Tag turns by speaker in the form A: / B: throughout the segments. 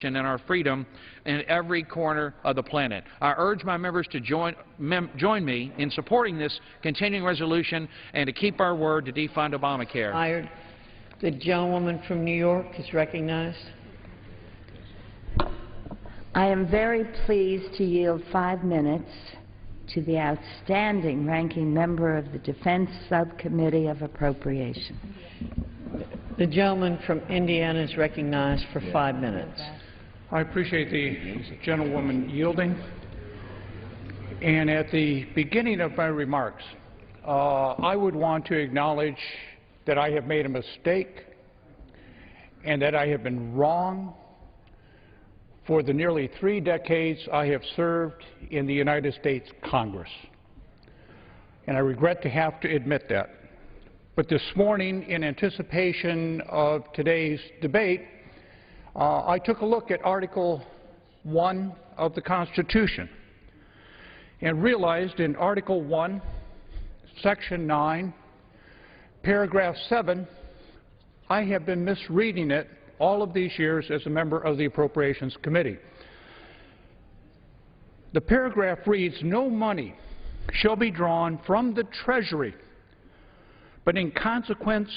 A: and our freedom in every corner of the planet. I urge my members to join me in supporting this continuing resolution and to keep our word to defund Obamacare.
B: The gentlewoman from New York is recognized.
C: I am very pleased to yield 5 minutes to the outstanding ranking member of the Defense Subcommittee of Appropriations.
B: The gentleman from Indiana is recognized for 5 minutes.
D: I appreciate the gentlewoman yielding. And at the beginning of my remarks, I would want to acknowledge that I have made a mistake and that I have been wrong for the nearly 3 decades I have served in the United States Congress. And I regret to have to admit that. But this morning, in anticipation of today's debate, I took a look at Article 1 of the Constitution and realized in Article 1, Section 9, Paragraph 7, I have been misreading it all of these years as a member of the Appropriations Committee. The paragraph reads, "No money shall be drawn from the Treasury, but in consequence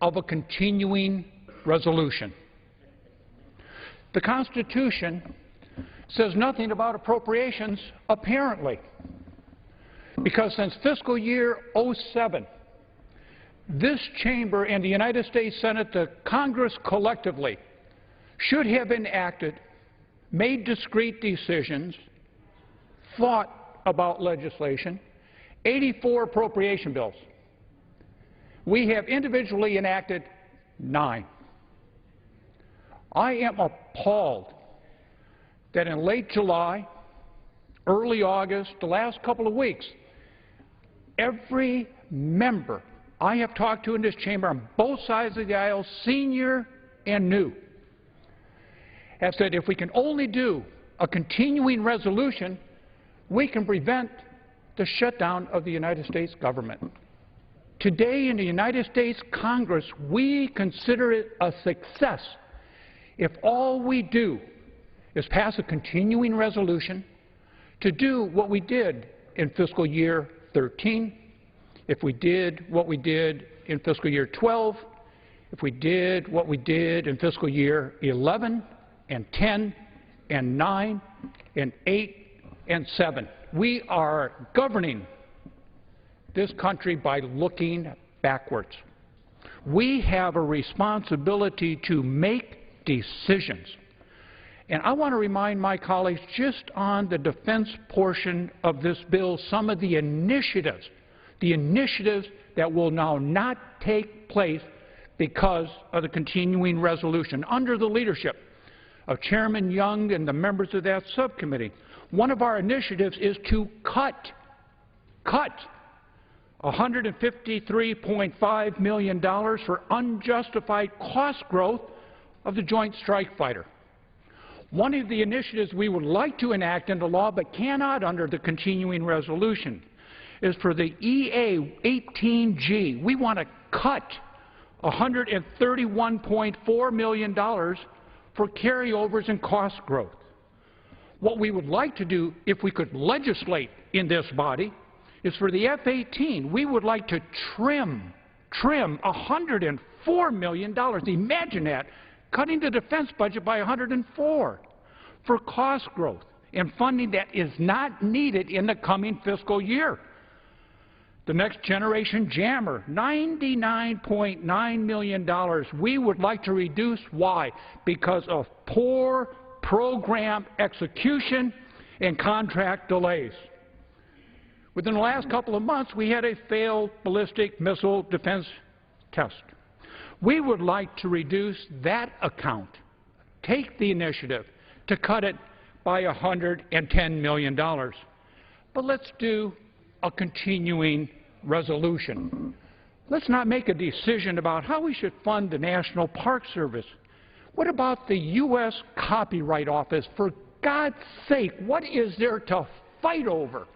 D: of a continuing resolution." The Constitution says nothing about appropriations, apparently, because since fiscal year 07, this chamber and the United States Senate, the Congress collectively, should have enacted, made discrete decisions, thought about legislation, 84 appropriation bills. We have individually enacted 9. I am appalled that in late July, early August, the last couple of weeks, every member I have talked to in this chamber on both sides of the aisle, senior and new, have said if we can only do a continuing resolution, we can prevent the shutdown of the United States government. Today in the United States Congress, we consider it a success if all we do is pass a continuing resolution to do what we did in fiscal year 13, if we did what we did in fiscal year 12, if we did what we did in fiscal year 11 and 10 and 9 and 8 and 7. We are governing this country by looking backwards. We have a responsibility to make decisions. And I want to remind my colleagues, just on the defense portion of this bill, some of the initiatives that will now not take place because of the continuing resolution. Under the leadership of Chairman Young and the members of that subcommittee, one of our initiatives is to cut $153.5 million for unjustified cost growth of the Joint Strike Fighter. One of the initiatives we would like to enact into law but cannot under the continuing resolution is for the EA-18G. We want to cut $131.4 million for carryovers and cost growth. What we would like to do, if we could legislate in this body, is for the F-18, we would like to trim $104 million. Imagine that, cutting the defense budget by $104 for cost growth and funding that is not needed in the coming fiscal year. The Next Generation Jammer, $99.9 million. We would like to reduce. Why? Because of poor program execution and contract delays. Within the last couple of months, we had a failed ballistic missile defense test. We would like to reduce that account, take the initiative to cut it by $110 million. But let's do a continuing resolution. Let's not make a decision about how we should fund the National Park Service. What about the U.S. Copyright Office? For God's sake, what is there to fight over?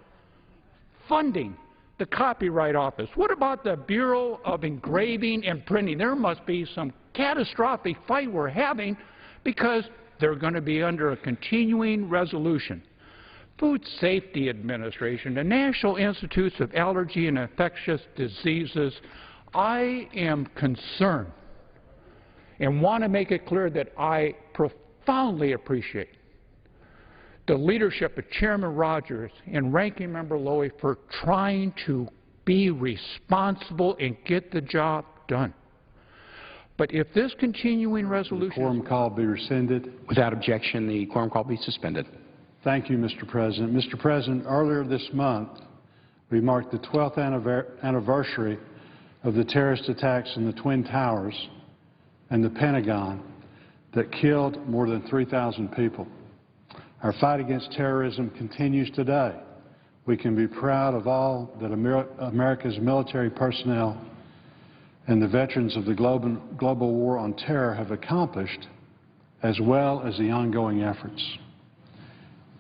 D: Funding the Copyright Office. What about the Bureau of Engraving and Printing? There must be some catastrophic fight we're having because they're going to be under a continuing resolution. Food Safety Administration, the National Institutes of Allergy and Infectious Diseases, I am concerned and want to make it clear that I profoundly appreciate the leadership of Chairman Rogers and Ranking Member Lowy for trying to be responsible and get the job done. But if this continuing resolution...
E: The quorum call be rescinded.
F: Without objection, the quorum call be suspended.
E: Thank you, Mr. President. Mr. President, earlier this month, we marked the 12th anniversary of the terrorist attacks in the Twin Towers and the Pentagon that killed more than 3,000 people. Our fight against terrorism continues today. We can be proud of all that America's military personnel and the veterans of the global war on terror have accomplished, as well as the ongoing efforts.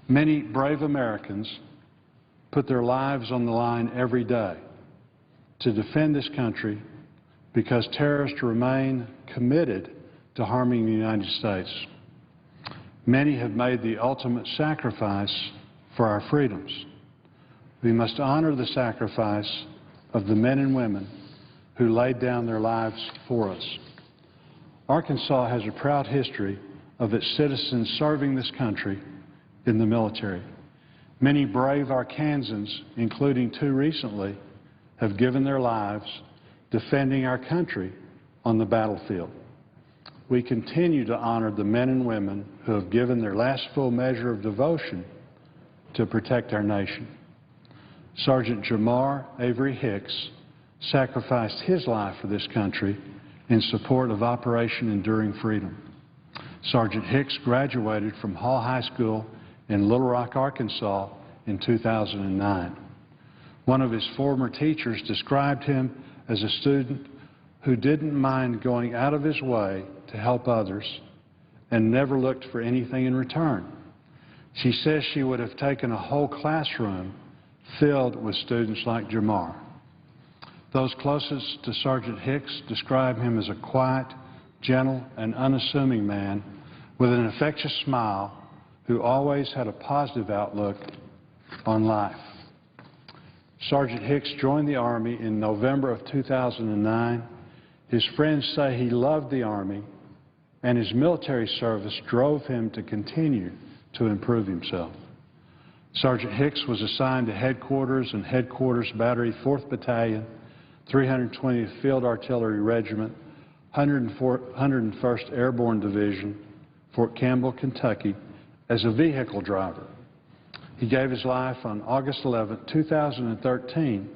E: Many brave Americans put their lives on the line every day to defend this country because terrorists remain committed to harming the United States. Many have made the ultimate sacrifice for our freedoms. We must honor the sacrifice of the men and women who laid down their lives for us. Arkansas has a proud history of its citizens serving this country in the military. Many brave Arkansans, including 2 recently, have given their lives defending our country on the battlefield. We continue to honor the men and women who have given their last full measure of devotion to protect our nation. Sergeant Jamar Avery Hicks sacrificed his life for this country in support of Operation Enduring Freedom. Sergeant Hicks graduated from Hall High School in Little Rock, Arkansas in 2009. One of his former teachers described him as a student who didn't mind going out of his way to help others and never looked for anything in return. She says she would have taken a whole classroom filled with students like Jamar. Those closest to Sergeant Hicks describe him as a quiet, gentle, and unassuming man with an infectious smile who always had a positive outlook on life. Sergeant Hicks joined the Army in November of 2009. His friends say he loved the Army, and his military service drove him to continue to improve himself. Sergeant Hicks was assigned to Headquarters and Headquarters Battery 4th Battalion, 320th Field Artillery Regiment, 101st Airborne Division, Fort Campbell, Kentucky, as a vehicle driver. He gave his life on August 11, 2013,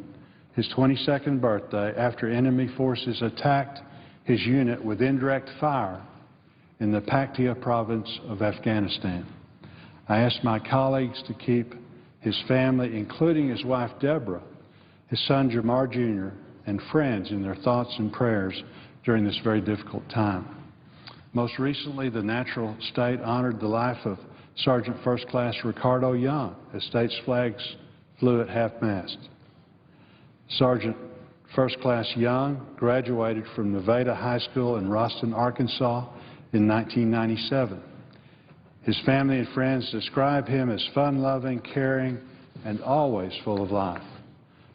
E: his 22nd birthday, after enemy forces attacked his unit with indirect fire in the Paktia province of Afghanistan. I asked my colleagues to keep his family, including his wife Deborah, his son Jamar Jr., and friends in their thoughts and prayers during this very difficult time. Most recently, the natural state honored the life of Sergeant First Class Ricardo Young as state's flags flew at half-mast. Sergeant First Class Young graduated from Nevada High School in Roston, Arkansas in 1997. His family and friends describe him as fun-loving, caring, and always full of life.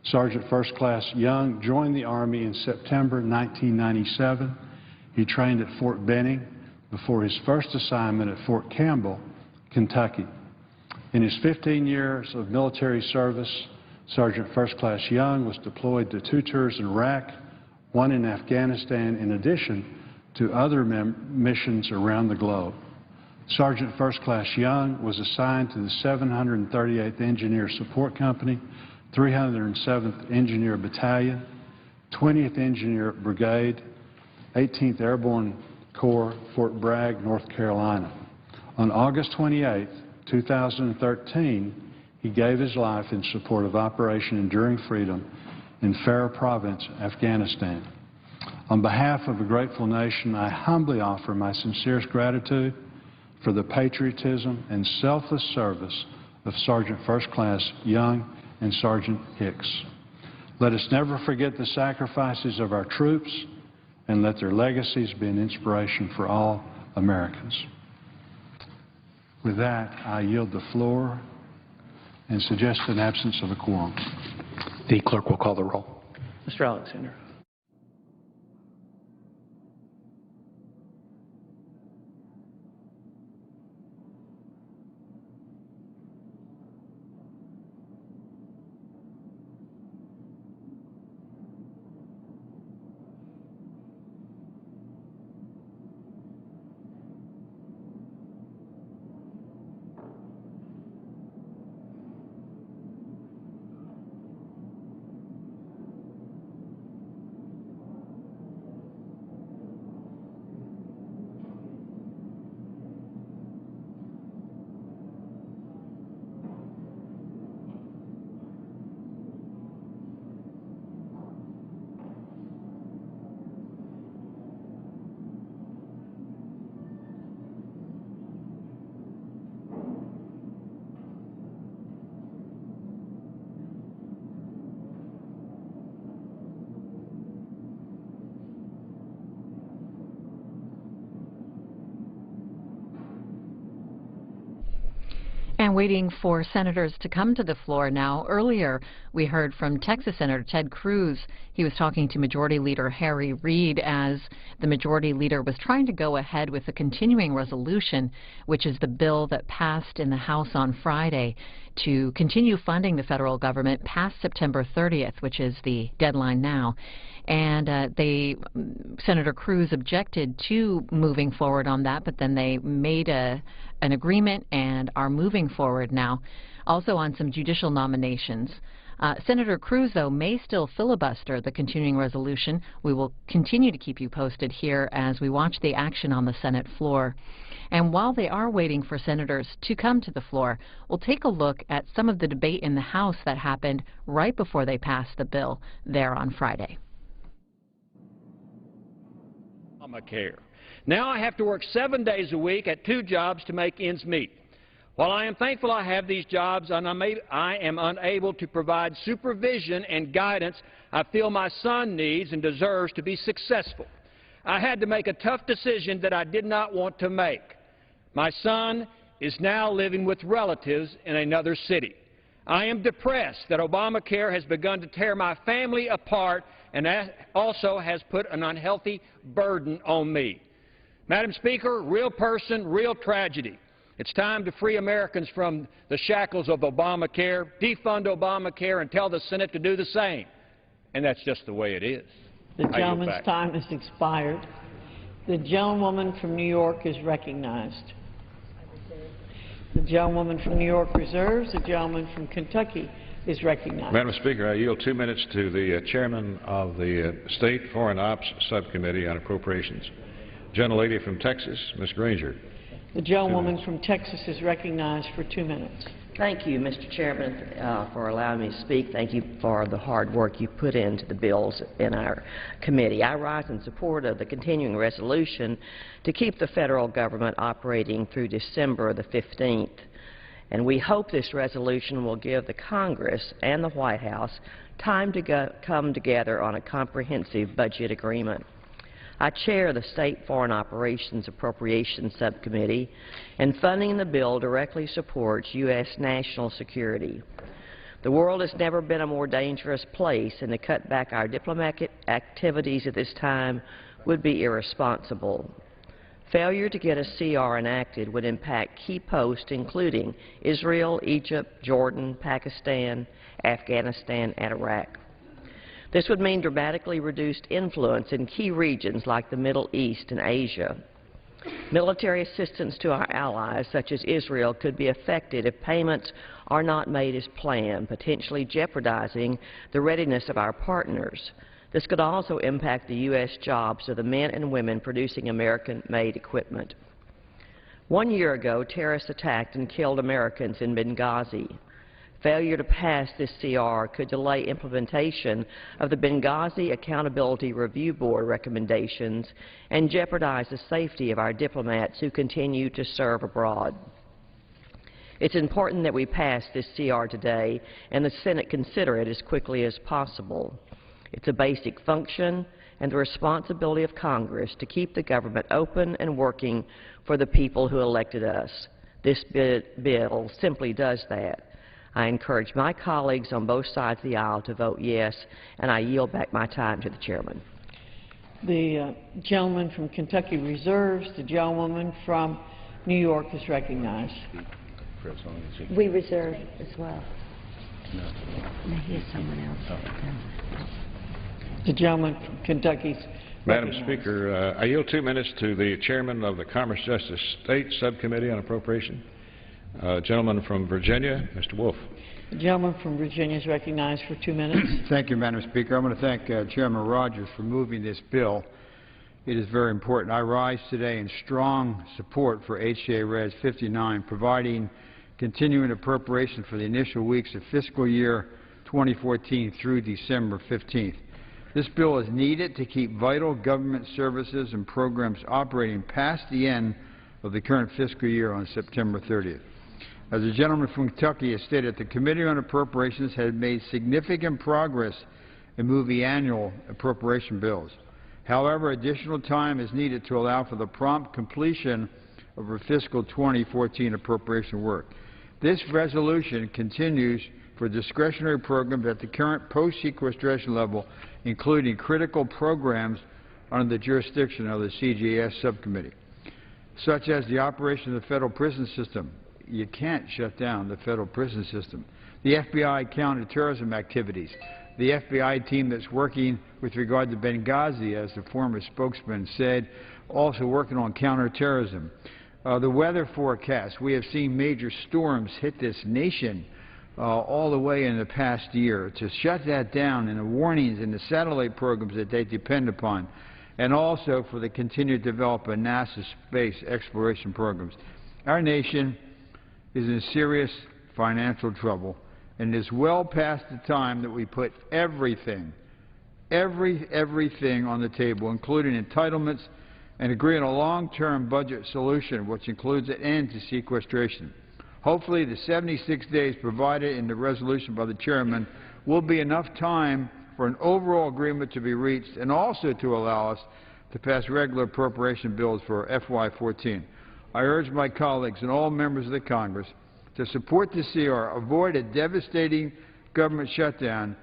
E: Sergeant First Class Young joined the Army in September 1997. He trained at Fort Benning before his first assignment at Fort Campbell, Kentucky. In his 15 years of military service, Sergeant First Class Young was deployed to 2 tours in Iraq, 1 in Afghanistan, in addition to other missions around the globe. Sergeant First Class Young was assigned to the 738th Engineer Support Company, 307th Engineer Battalion, 20th Engineer Brigade, 18th Airborne Corps, Fort Bragg, North Carolina. On August 28, 2013, he gave his life in support of Operation Enduring Freedom in Farah Province, Afghanistan. On behalf of a grateful nation, I humbly offer my sincerest gratitude for the patriotism and selfless service of Sergeant First Class Young and Sergeant Hicks. Let us never forget the sacrifices of our troops, and let their legacies be an inspiration for all Americans. With that, I yield the floor and suggest an absence of a quorum.
F: The clerk will call the roll.
B: Mr. Alexander.
G: And waiting for senators to come to the floor now. Earlier, we heard from Texas Senator Ted Cruz. He was talking to Majority Leader Harry Reid as the Majority Leader was trying to go ahead with the continuing resolution, which is the bill that passed in the House on Friday to continue funding the federal government past September 30th, which is the deadline now. And Senator Cruz objected to moving forward on that, but then they made an agreement and are moving forward now. Also on some judicial nominations. Senator Cruz, though, may still filibuster the continuing resolution. We will continue to keep you posted here as we watch the action on the Senate floor. And while they are waiting for senators to come to the floor, we'll take a look at some of the debate in the House that happened right before they passed the bill there on Friday.
H: Obamacare. Now I have to work 7 days a week at 2 jobs to make ends meet. While I am thankful I have these jobs, I am unable to provide supervision and guidance I feel my son needs and deserves to be successful. I had to make a tough decision that I did not want to make. My son is now living with relatives in another city. I am depressed that Obamacare has begun to tear my family apart and also has put an unhealthy burden on me. Madam Speaker, real person, real tragedy. It's time to free Americans from the shackles of Obamacare, defund Obamacare, and tell the Senate to do the same. And that's just the way it is.
B: The gentleman's time has expired. The gentlewoman from New York is recognized. The gentlewoman from New York reserves. The gentleman from Kentucky is recognized.
I: Madam Speaker, I yield 2 minutes to the chairman of the State Foreign Ops Subcommittee on Appropriations. Gentlelady from Texas, Ms. Granger.
B: The gentlewoman from Texas is recognized for 2 minutes.
J: Thank you, Mr. Chairman, for allowing me to speak. Thank you for the hard work you put into the bills in our committee. I rise in support of the continuing resolution to keep the federal government operating through December the 15th. And we hope this resolution will give the Congress and the White House time to come together on a comprehensive budget agreement. I chair the State Foreign Operations Appropriations Subcommittee, and funding the bill directly supports U.S. national security. The world has never been a more dangerous place, and to cut back our diplomatic activities at this time would be irresponsible. Failure to get a CR enacted would impact key posts including Israel, Egypt, Jordan, Pakistan, Afghanistan, and Iraq. This would mean dramatically reduced influence in key regions like the Middle East and Asia. Military assistance to our allies, such as Israel, could be affected if payments are not made as planned, potentially jeopardizing the readiness of our partners. This could also impact the U.S. jobs of the men and women producing American-made equipment. 1 year ago, terrorists attacked and killed Americans in Benghazi. Failure to pass this CR could delay implementation of the Benghazi Accountability Review Board recommendations and jeopardize the safety of our diplomats who continue to serve abroad. It's important that we pass this CR today and the Senate consider it as quickly as possible. It's a basic function and the responsibility of Congress to keep the government open and working for the people who elected us. This bill simply does that. I encourage my colleagues on both sides of the aisle to vote yes, and I yield back my time to the chairman.
B: The gentleman from Kentucky reserves. The gentlewoman from New York is recognized.
C: We reserve as well. No, here's someone else.
B: The gentleman from Kentucky is
I: Madam
B: recognized.
I: Speaker, I yield 2 minutes to the chairman of the Commerce Justice State Subcommittee on Appropriation. Gentleman from Virginia, Mr. Wolf.
B: The gentleman from Virginia is recognized for 2 minutes.
K: Thank you, Madam Speaker. I want to thank Chairman Rogers for moving this bill. It is very important. I rise today in strong support for HJ Res 59, providing continuing appropriation for the initial weeks of fiscal year 2014 through December 15th. This bill is needed to keep vital government services and programs operating past the end of the current fiscal year on September 30th. As the gentleman from Kentucky has stated, the Committee on Appropriations has made significant progress in moving annual appropriation bills. However, additional time is needed to allow for the prompt completion of our fiscal 2014 appropriation work. This resolution continues for discretionary programs at the current post-sequestration level, including critical programs under the jurisdiction of the CJS subcommittee, such as the operation of the federal prison system. You can't shut down the federal prison system. The FBI counterterrorism activities. The FBI team that's working with regard to Benghazi, as the former spokesman said, also working on counterterrorism. The weather forecast. We have seen major storms hit this nation all the way in the past year. To shut that down, and the warnings and the satellite programs that they depend upon, and also for the continued development of NASA space exploration programs. Our nation is in serious financial trouble, and it is well past the time that we put everything on the table, including entitlements, and agree on a long-term budget solution which includes an end to sequestration. Hopefully the 76 days provided in the resolution by the chairman will be enough time for an overall agreement to be reached, and also to allow us to pass regular appropriation bills for FY14. I urge my colleagues and all members of the Congress to support the CR, avoid a devastating government shutdown,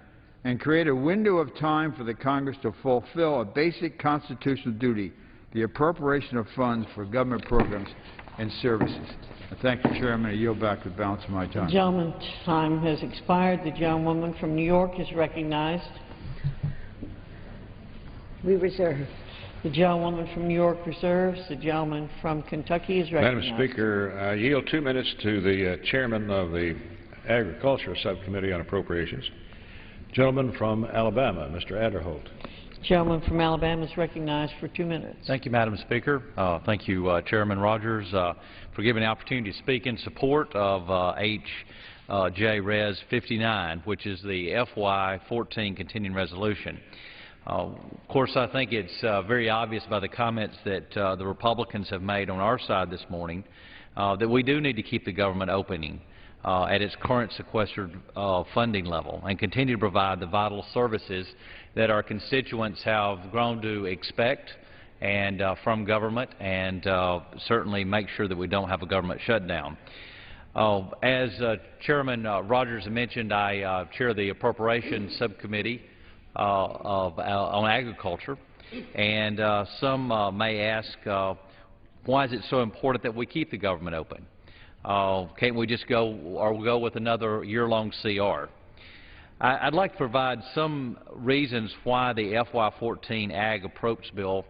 K: and create a window of time for the Congress to fulfill a basic constitutional duty, the appropriation of funds for government programs and services. I thank the Chairman. I yield back the balance of my time.
B: The gentleman's time has expired. The gentlewoman from New York is recognized.
C: We reserve.
B: The gentlewoman from New York reserves. The gentleman from Kentucky is recognized.
I: Madam Speaker, I yield 2 minutes to the chairman of the Agriculture Subcommittee on Appropriations. Gentleman from Alabama, Mr. Adderholt.
B: The gentleman from Alabama is recognized for 2 minutes.
L: Thank you, Madam Speaker. Thank you, Chairman Rogers, for giving the opportunity to speak in support of H.J. Res. 59, which is the FY14 continuing resolution. Of course, I think it's very obvious by the comments that the Republicans have made on our side this morning that we do need to keep the government opening at its current sequestered funding level and continue to provide the vital services that our constituents have grown to expect and from government, and certainly make sure that we don't have a government shutdown. As Chairman Rogers mentioned, I chair the Appropriations Subcommittee on Agriculture, and some may ask, why is it so important that we keep the government open? Can't we just go with another year-long CR? I'd like to provide some reasons why the FY14 Ag Approach Bill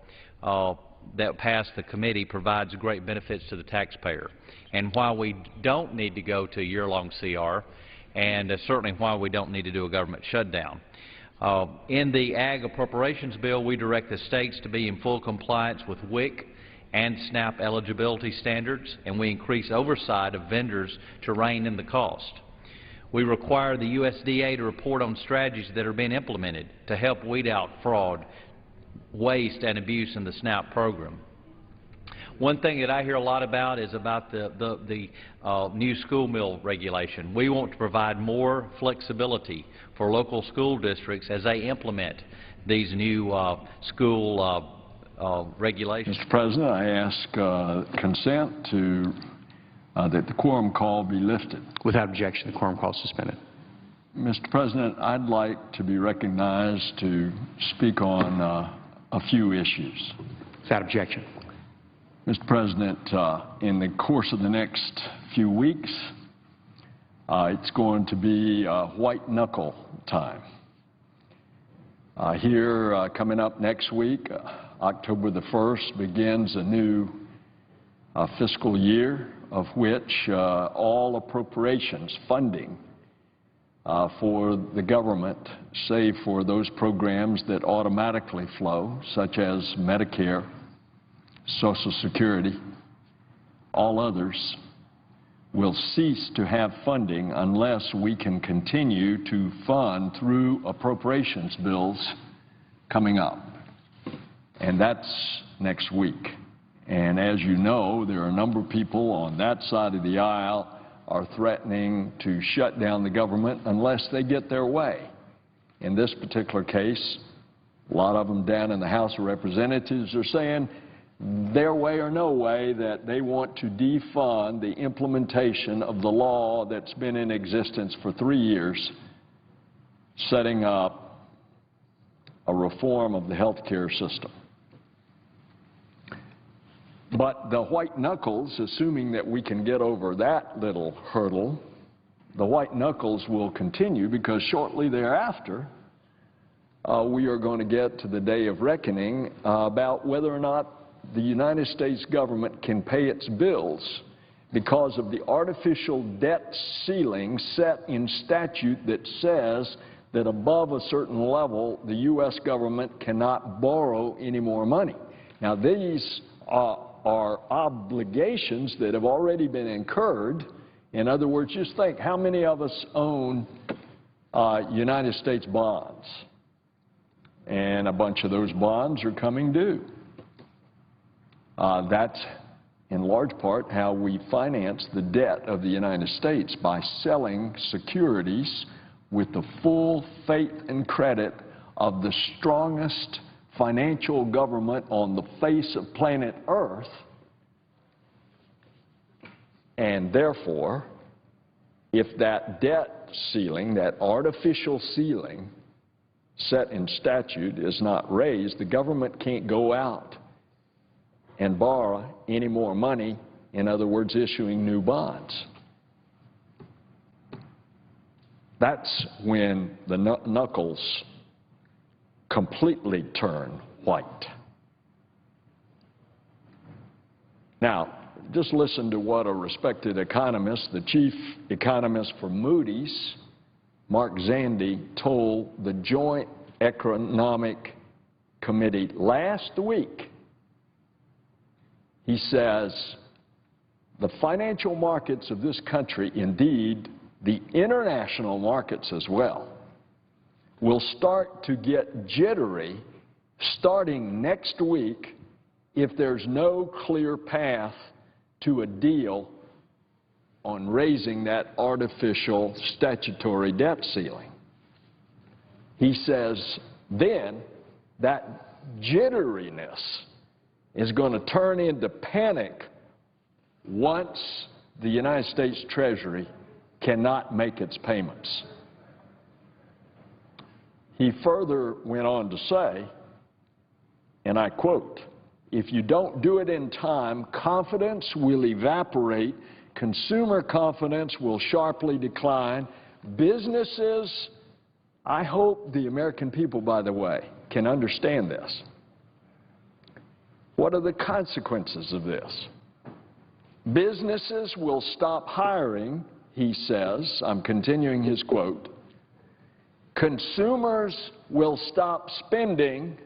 L: that passed the committee provides great benefits to the taxpayer, and why we don't need to go to a year-long CR, and certainly why we don't need to do a government shutdown. In the Ag Appropriations Bill, we direct the states to be in full compliance with WIC and SNAP eligibility standards, and we increase oversight of vendors to rein in the cost. We require the USDA to report on strategies that are being implemented to help weed out fraud, waste, and abuse in the SNAP program. One thing that I hear a lot about is about the new school meal regulation. We want to provide more flexibility for local school districts as they implement these new school regulations.
M: Mr. President, I ask consent to that the quorum call be lifted.
F: Without objection, the quorum call is suspended.
M: Mr. President, I'd like to be recognized to speak on a few issues.
F: Without objection.
M: Mr. President, in the course of the next few weeks, it's going to be white knuckle time. Here, coming up next week, October the 1st, begins a new fiscal year of which all appropriations, funding for the government, save for those programs that automatically flow, such as Medicare, Social Security, all others, will cease to have funding unless we can continue to fund through appropriations bills coming up. And that's next week. And as you know, there are a number of people on that side of the aisle are threatening to shut down the government unless they get their way. In this particular case, a lot of them down in the House of Representatives are saying their way or no way that they want to defund the implementation of the law that's been in existence for 3 years, setting up a reform of the health care system. But the white knuckles, assuming that we can get over that little hurdle, the white knuckles will continue because shortly thereafter we are going to get to the day of reckoning about whether or not the United States government can pay its bills because of the artificial debt ceiling set in statute that says that above a certain level the U.S. government cannot borrow any more money. Now these are obligations that have already been incurred. In other words, just think, how many of us own United States bonds? And a bunch of those bonds are coming due. That's in large part how we finance the debt of the United States, by selling securities with the full faith and credit of the strongest financial government on the face of planet Earth. And therefore, if that debt ceiling, that artificial ceiling set in statute is not raised, the government can't go out and borrow any more money, in other words, issuing new bonds. That's when the knuckles completely turn white. Now, just listen to what a respected economist, the chief economist for Moody's, Mark Zandi, told the Joint Economic Committee last week. He says, the financial markets of this country, indeed the international markets as well, will start to get jittery starting next week if there's no clear path to a deal on raising that artificial statutory debt ceiling. He says then that jitteriness is going to turn into panic once the United States Treasury cannot make its payments. He further went on to say, and I quote, "If you don't do it in time, confidence will evaporate, consumer confidence will sharply decline, businesses," I hope the American people, by the way, can understand this. What are the consequences of this? Businesses will stop hiring, he says, I'm continuing his quote. Consumers will stop spending.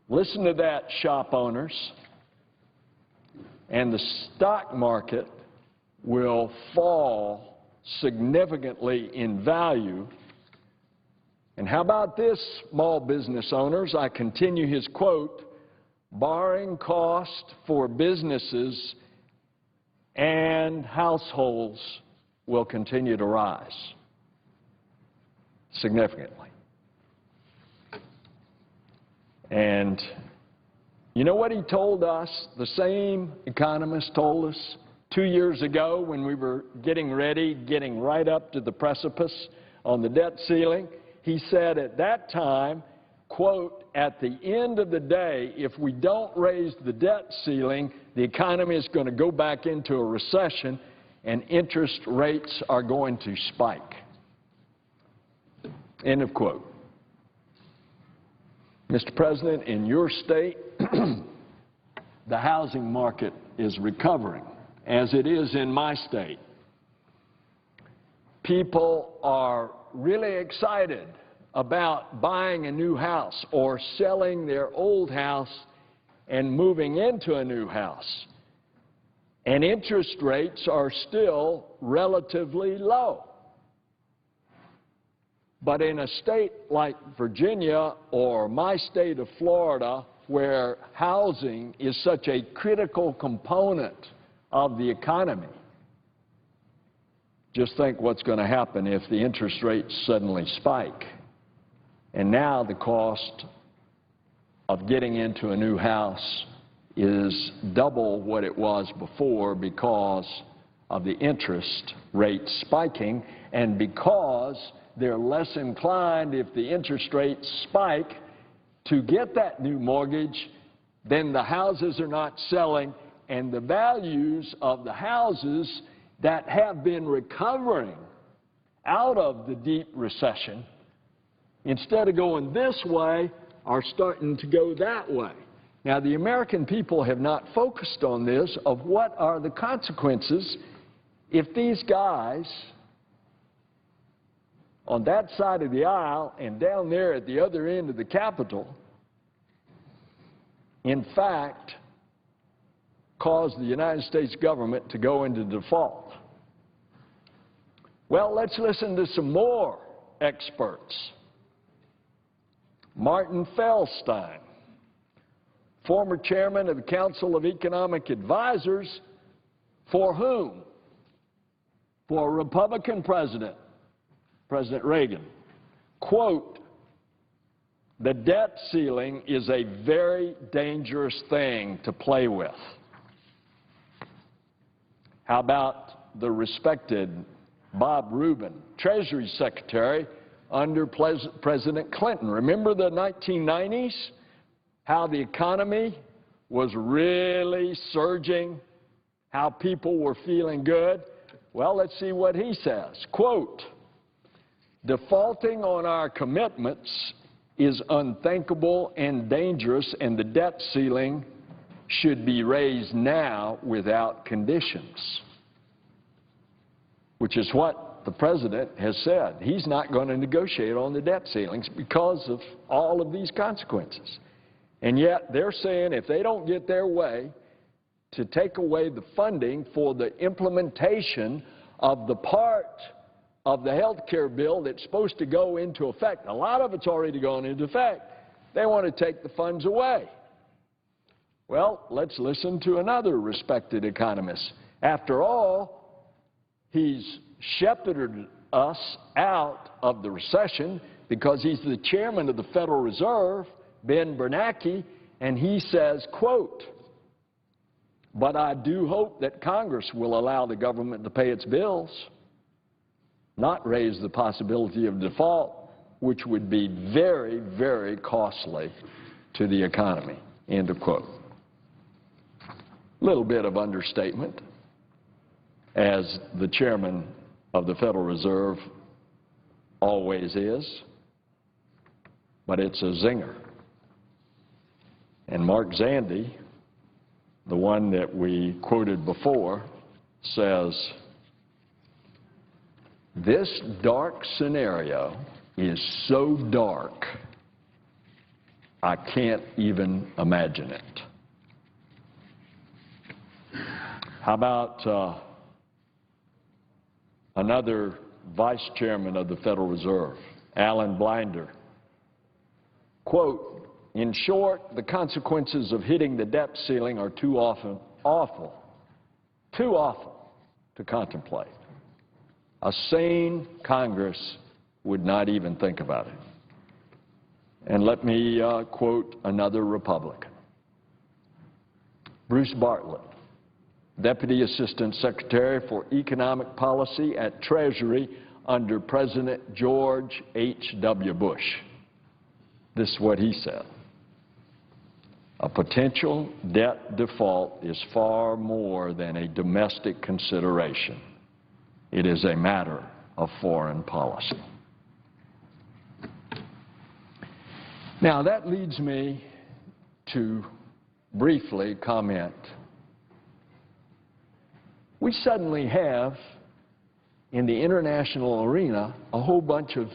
M: Listen to that, shop owners. And the stock market will fall significantly in value. And how about this, small business owners? I continue his quote. Borrowing cost for businesses and households will continue to rise significantly. And You know what he told us, the same economist told us 2 years ago when we were getting right up to the precipice on the debt ceiling? He said at that time, quote, at the end of the day, if we don't raise the debt ceiling, the economy is going to go back into a recession and interest rates are going to spike. End of quote. Mr. President, in your state, the housing market is recovering, as it is in my state. People are really excited about buying a new house or selling their old house and moving into a new house. And interest rates are still relatively low. But in a state like Virginia or my state of Florida, where housing is such a critical component of the economy, just think what's going to happen if the interest rates suddenly spike. And now the cost of getting into a new house is double what it was before because of the interest rate spiking and because they're less inclined, if the interest rates spike, to get that new mortgage. Then the houses are not selling, and the values of the houses that have been recovering out of the deep recession, instead of going this way, are starting to go that way. Now, the American people have not focused on this, of what are the consequences if these guys on that side of the aisle and down there at the other end of the Capitol, in fact, cause the United States government to go into default. Well, let's listen to some more experts. Martin Feldstein, former chairman of the Council of Economic Advisors, for whom? For a Republican president, President Reagan. Quote, the debt ceiling is a very dangerous thing to play with. How about the respected Bob Rubin, Treasury Secretary under President Clinton? Remember the 1990s? How the economy was really surging, how people were feeling good? Well, let's see what he says. Quote, defaulting on our commitments is unthinkable and dangerous, and the debt ceiling should be raised now without conditions, which is what the president has said. He's not going to negotiate on the debt ceilings because of all of these consequences. And yet they're saying if they don't get their way to take away the funding for the implementation of the part of the health care bill that's supposed to go into effect, a lot of it's already gone into effect, they want to take the funds away. Well, let's listen to another respected economist. After all, he's shepherded us out of the recession because he's the chairman of the Federal Reserve, Ben Bernanke, and he says, quote, but I do hope that Congress will allow the government to pay its bills, not raise the possibility of default, which would be very, very costly to the economy, end of quote. Little bit of understatement, as the chairman of the Federal Reserve always is, but it's a zinger. And Mark Zandi, the one that we quoted before, says, this dark scenario is so dark, I can't even imagine it. How about another vice chairman of the Federal Reserve, Alan Blinder? Quote, in short, the consequences of hitting the debt ceiling are too awful to contemplate. A sane Congress would not even think about it. And let me quote another Republican. Bruce Bartlett, Deputy Assistant Secretary for Economic Policy at Treasury under President George H.W. Bush. This is what he said. A potential debt default is far more than a domestic consideration. It is a matter of foreign policy. Now, that leads me to briefly comment. We suddenly have, in the international arena, a whole bunch of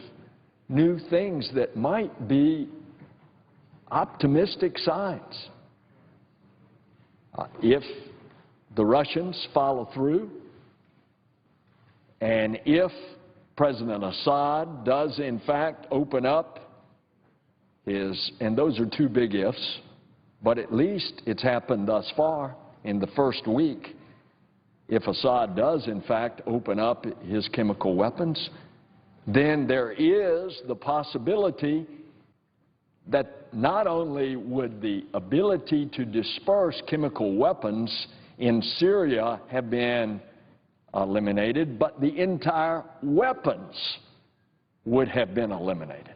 M: new things that might be optimistic signs. If the Russians follow through, and if President Assad does in fact open up his, and those are two big ifs, but at least it's happened thus far in the first week. If Assad does in fact open up his chemical weapons, then there is the possibility that not only would the ability to disperse chemical weapons in Syria have been eliminated, but the entire weapons would have been eliminated.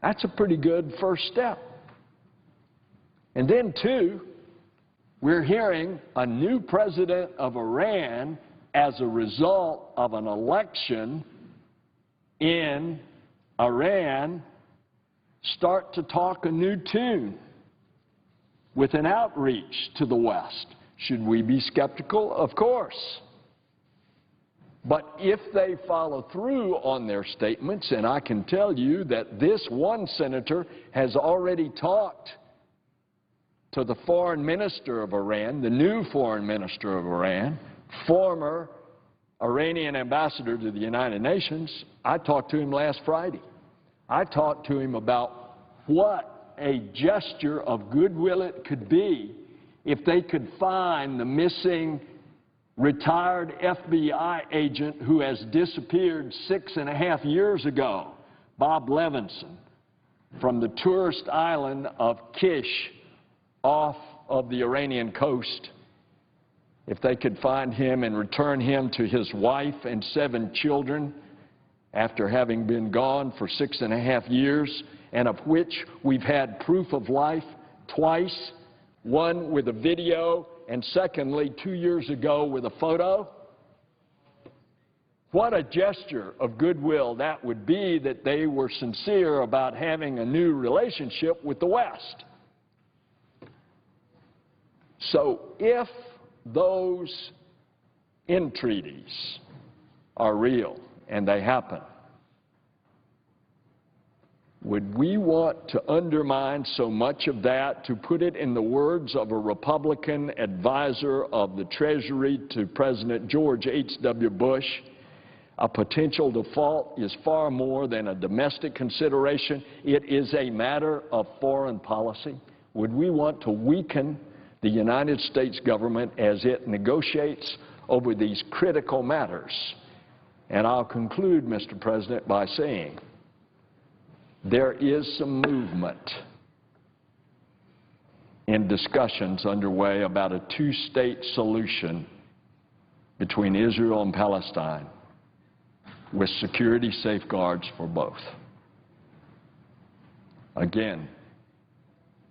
M: That's a pretty good first step. And then, too, we're hearing a new president of Iran as a result of an election in Iran start to talk a new tune with an outreach to the West. Should we be skeptical? Of course. But if they follow through on their statements, and I can tell you that this one senator has already talked to the foreign minister of Iran, the new foreign minister of Iran, former Iranian ambassador to the United Nations. I talked to him last Friday. I talked to him about what a gesture of goodwill it could be if they could find the missing retired FBI agent who has disappeared 6.5 years ago, Bob Levinson, from the tourist island of Kish off of the Iranian coast. If they could find him and return him to his wife and 7 children after having been gone for 6.5 years, and of which we've had proof of life twice, one with a video and secondly 2 years ago with a photo. What a gesture of goodwill that would be, that they were sincere about having a new relationship with the West. So if those entreaties are real and they happen, would we want to undermine so much of that, to put it in the words of a Republican advisor of the Treasury to President George H.W. Bush, a potential default is far more than a domestic consideration. It is a matter of foreign policy. Would we want to weaken the United States government as it negotiates over these critical matters? And I'll conclude, Mr. President, by saying there is some movement in discussions underway about a two-state solution between Israel and Palestine with security safeguards for both. Again,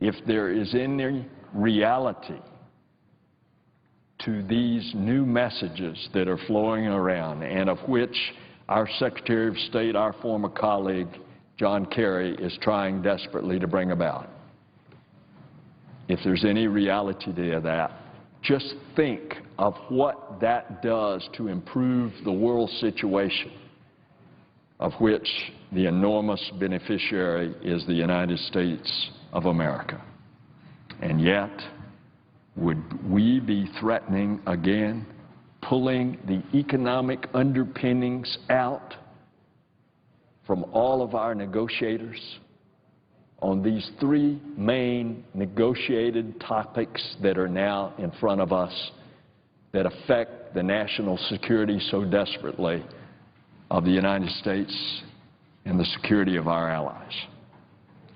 M: if there is any reality to these new messages that are flowing around, and of which our Secretary of State, our former colleague, John Kerry, is trying desperately to bring about. If there's any reality to that, just think of what that does to improve the world situation, of which the enormous beneficiary is the United States of America. And yet, would we be threatening again, pulling the economic underpinnings out from all of our negotiators on these 3 main negotiated topics that are now in front of us that affect the national security so desperately of the United States and the security of our allies?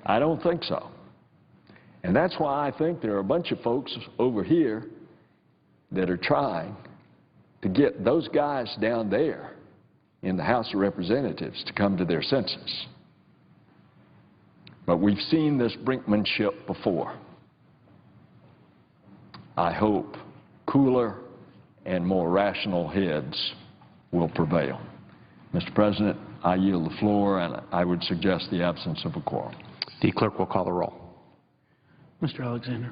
M: I don't think so. And that's why I think there are a bunch of folks over here that are trying to get those guys down there in the House of Representatives to come to their senses. But we've seen this brinkmanship before. I hope cooler and more rational heads will prevail. Mr. President, I yield the floor, and I would suggest the absence of a quorum.
F: The clerk will call the roll.
N: Mr. Alexander.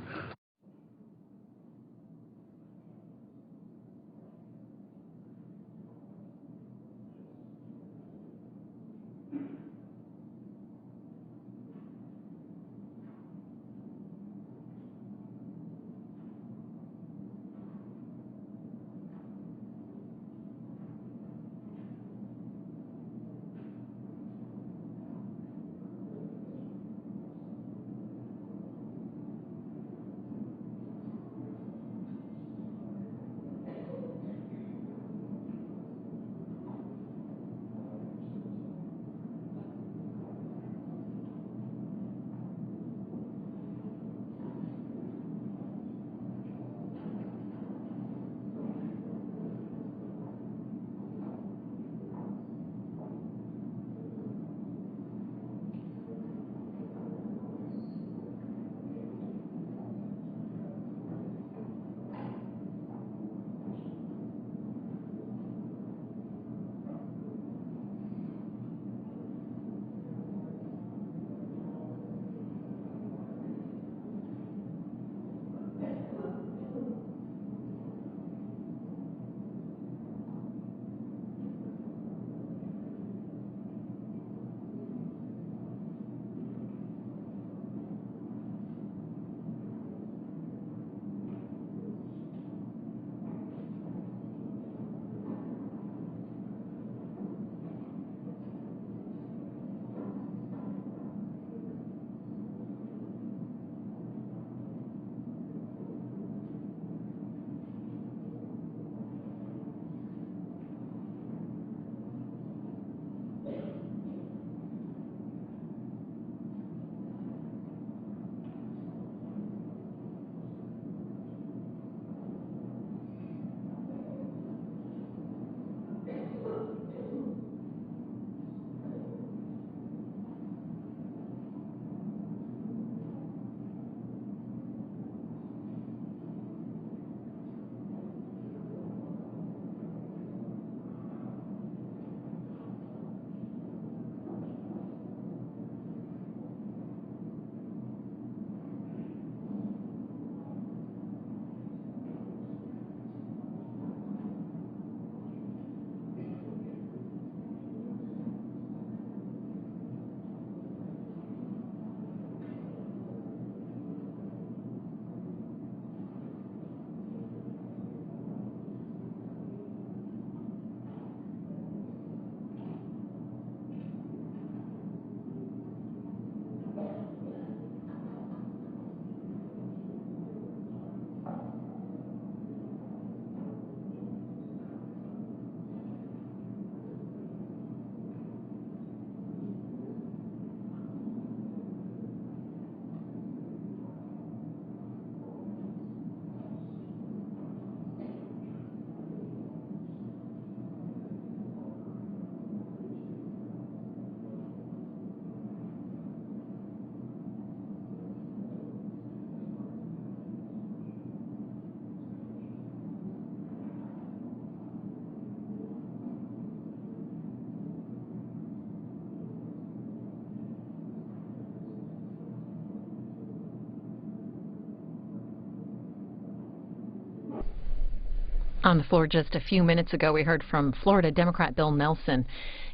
G: On the floor just a few minutes ago, we heard from Florida Democrat Bill Nelson.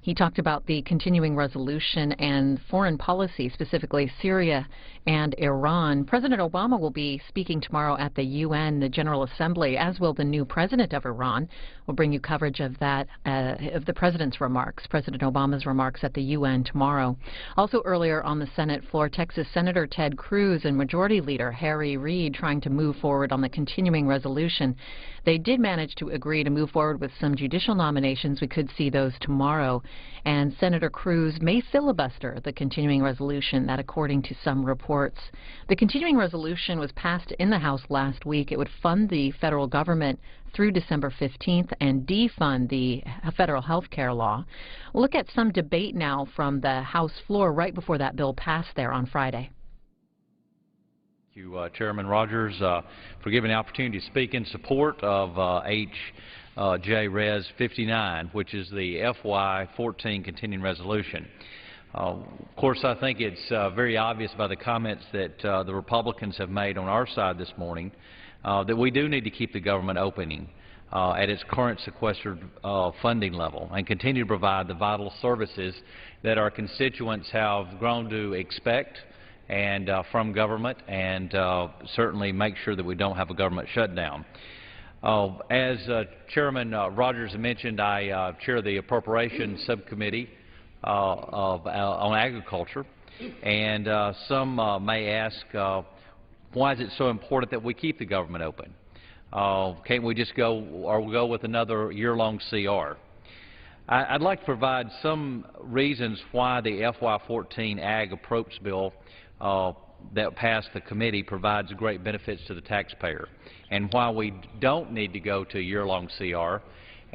G: He talked about the continuing resolution and foreign policy, specifically Syria and Iran. President Obama will be speaking tomorrow at the UN, the General Assembly, as will the new president of Iran. We'll bring you coverage of that, of the president's remarks, President Obama's remarks at the UN tomorrow. Also earlier on the Senate floor, Texas Senator Ted Cruz and Majority Leader Harry Reid trying to move forward on the continuing resolution. They did manage managed to agree to move forward with some judicial nominations. We could see those tomorrow. And Senator Cruz may filibuster the continuing resolution, that according to some reports. The continuing resolution was passed in the House last week. It would fund the federal government through December 15th and defund the federal health care law. We'll look at some debate now from the House floor right before that bill passed there on Friday.
L: Thank you, Chairman Rogers, for giving the opportunity to speak in support of H.J. Res. 59, which is the FY14 continuing resolution. Of course, I think it's very obvious by the comments that the Republicans have made on our side this morning that we do need to keep the government opening at its current sequestered funding level and continue to provide the vital services that our constituents have grown to expect and from government, and certainly make sure that we don't have a government shutdown. As Chairman Rogers mentioned, I chair the Appropriations Subcommittee on Agriculture, and some may ask, why is it so important that we keep the government open? Can't we just go with another year-long CR? I'd like to provide some reasons why the FY14 Ag Approach Bill that passed the committee provides great benefits to the taxpayer, and why we don't need to go to a year-long CR,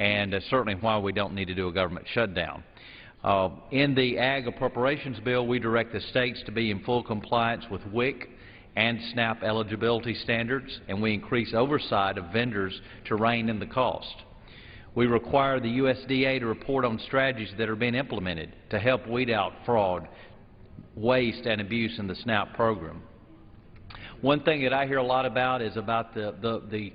L: and certainly why we don't need to do a government shutdown. In the Ag Appropriations Bill, we direct the states to be in full compliance with WIC and SNAP eligibility standards, and we increase oversight of vendors to rein in the cost. We require the USDA to report on strategies that are being implemented to help weed out fraud, waste, and abuse in the SNAP program. One thing that I hear a lot about is about the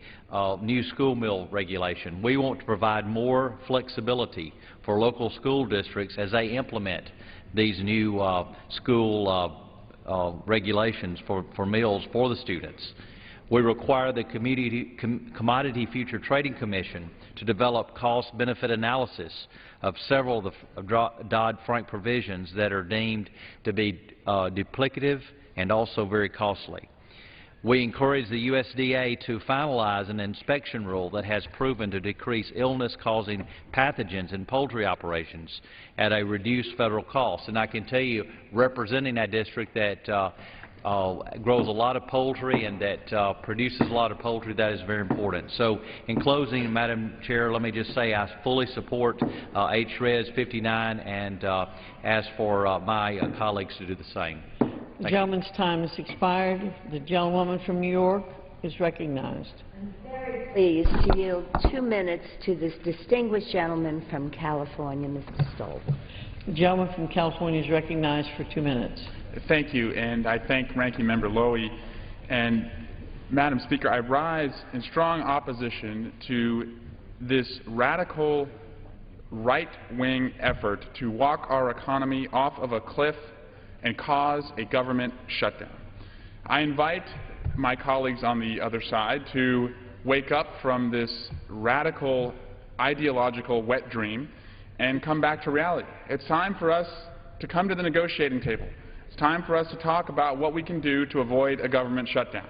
L: new school meal regulation. We want to provide more flexibility for local school districts as they implement these new school regulations for meals for the students. We require the Commodity Future Trading Commission to develop cost-benefit analysis of several of the Dodd-Frank provisions that are deemed to be duplicative and also very costly. We encourage the USDA to finalize an inspection rule that has proven to decrease illness-causing pathogens in poultry operations at a reduced federal cost. And I can tell you, representing that district that grows a lot of poultry and that produces a lot of poultry, that is very important. So in closing, Madam Chair, let me just say I fully support H.Res. 59 and ask for my colleagues to do the same.
B: The gentleman's time has expired. The gentlewoman from New York is recognized.
C: I'm very pleased to yield 2 minutes to this distinguished gentleman from California, Mr. Stoll.
B: The gentleman from California is recognized for 2 minutes.
O: Thank you, and I thank Ranking Member Lowy. And Madam Speaker, I rise in strong opposition to this radical right-wing effort to walk our economy off of a cliff and cause a government shutdown. I invite my colleagues on the other side to wake up from this radical ideological wet dream and come back to reality. It's time for us to come to the negotiating table. It's time for us to talk about what we can do to avoid a government shutdown.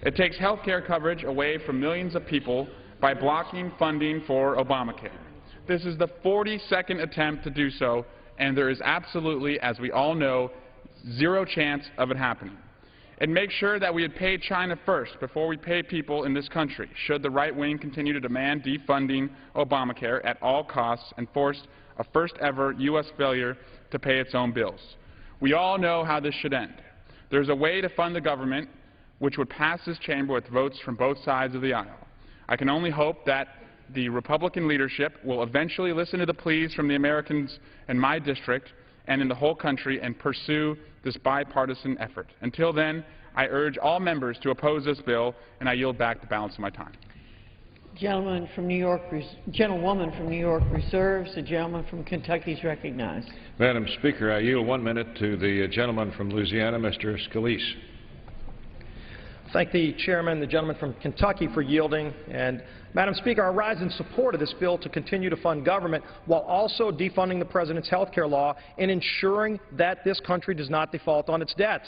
O: It takes health care coverage away from millions of people by blocking funding for Obamacare. This is the 42nd attempt to do so, and there is absolutely, as we all know, zero chance of it happening. And make sure that we had paid China first before we pay people in this country, should the right wing continue to demand defunding Obamacare at all costs and force a first-ever U.S. failure to pay its own bills. We all know how this should end. There's a way to fund the government which would pass this chamber with votes from both sides of the aisle. I can only hope that the Republican leadership will eventually listen to the pleas from the Americans in my district and in the whole country and pursue this bipartisan effort. Until then, I urge all members to oppose this bill, and I yield back the balance of my time.
B: Gentlewoman from New York reserves. The gentleman from Kentucky is recognized.
I: Madam Speaker, I yield 1 minute to the gentleman from Louisiana, Mr. Scalise.
P: Thank the chairman, the gentleman from Kentucky, for yielding. And Madam Speaker, I rise in support of this bill to continue to fund government while also defunding the President's health care law and ensuring that this country does not default on its debts.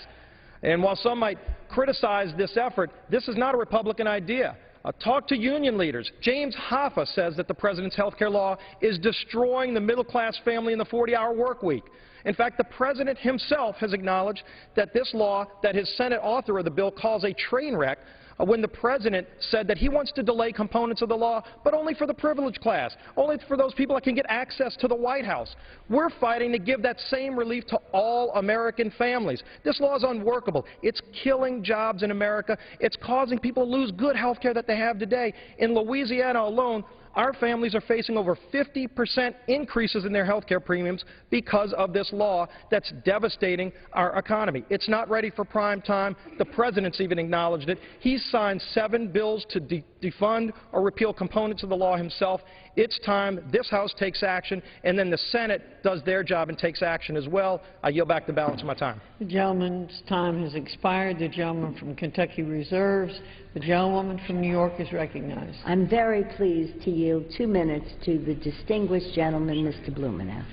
P: And while some might criticize this effort, this is not a Republican idea. Talk to union leaders. James Hoffa says that the president's health care law is destroying the middle-class family in the 40-hour work week. In fact, the president himself has acknowledged that this law that his Senate author of the bill calls a train wreck when the president said that he wants to delay components of the law, but only for the privileged class, only for those people that can get access to the White House. We're fighting to give that same relief to all American families. This law is unworkable. It's killing jobs in America. It's causing people to lose good health care that they have today. In Louisiana alone, our families are facing over 50% increases in their health care premiums because of this law that's devastating our economy. It's not ready for prime time. The president's even acknowledged it. He's signed 7 bills to defund or repeal components of the law himself. It's time this House takes action, and then the Senate does their job and takes action as well. I yield back the balance of my time.
B: The gentleman's time has expired. The gentleman from Kentucky reserves. The gentlewoman from New York is recognized.
C: I'm very pleased to yield 2 minutes to the distinguished gentleman, Mr. Blumenauer.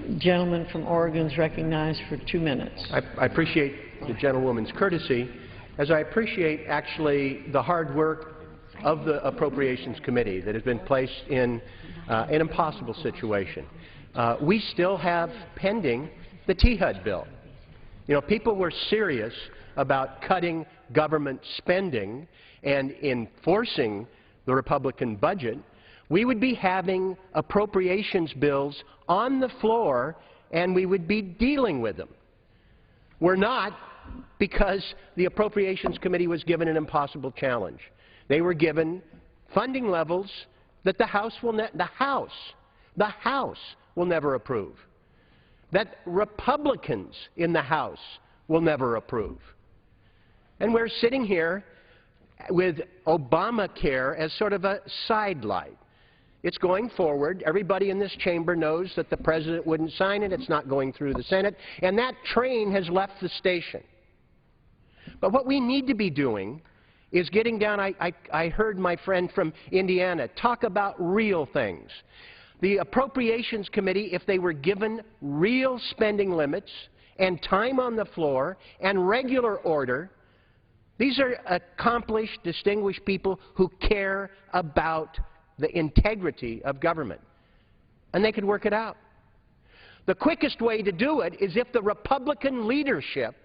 B: The gentleman from Oregon is recognized for 2 minutes.
Q: I appreciate the gentlewoman's courtesy, as I appreciate actually the hard work of the Appropriations Committee that has been placed in an impossible situation. We still have pending the THUD bill. You know, people were serious about cutting government spending and enforcing the Republican budget. We would be having appropriations bills on the floor and we would be dealing with them. We're not, because the Appropriations Committee was given an impossible challenge. They were given funding levels that the House will never approve, that Republicans in the House will never approve. And we're sitting here with Obamacare as sort of a sidelight. It's going forward. Everybody in this chamber knows that the president wouldn't sign it. It's not going through the Senate. And that train has left the station. But what we need to be doing is getting down. I heard my friend from Indiana talk about real things. The Appropriations Committee, if they were given real spending limits and time on the floor and regular order, these are accomplished, distinguished people who care about the integrity of government, and they could work it out. The quickest way to do it is if the Republican leadership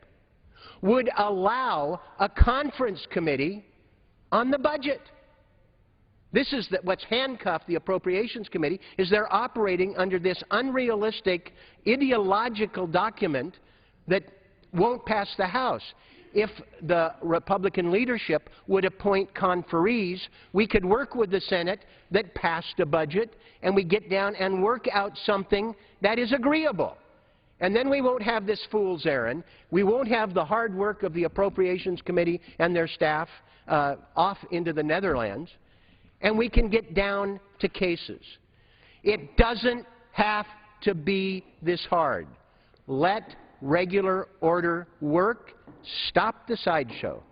Q: would allow a conference committee on the budget. This is what's handcuffed the Appropriations Committee, is they're operating under this unrealistic ideological document that won't pass the House. If the Republican leadership would appoint conferees, we could work with the Senate that passed a budget, and we get down and work out something that is agreeable. And then we won't have this fool's errand. We won't have the hard work of the Appropriations Committee and their staff off into the Netherlands, and we can get down to cases. It doesn't have to be this hard. Let regular order work. Stop the sideshow.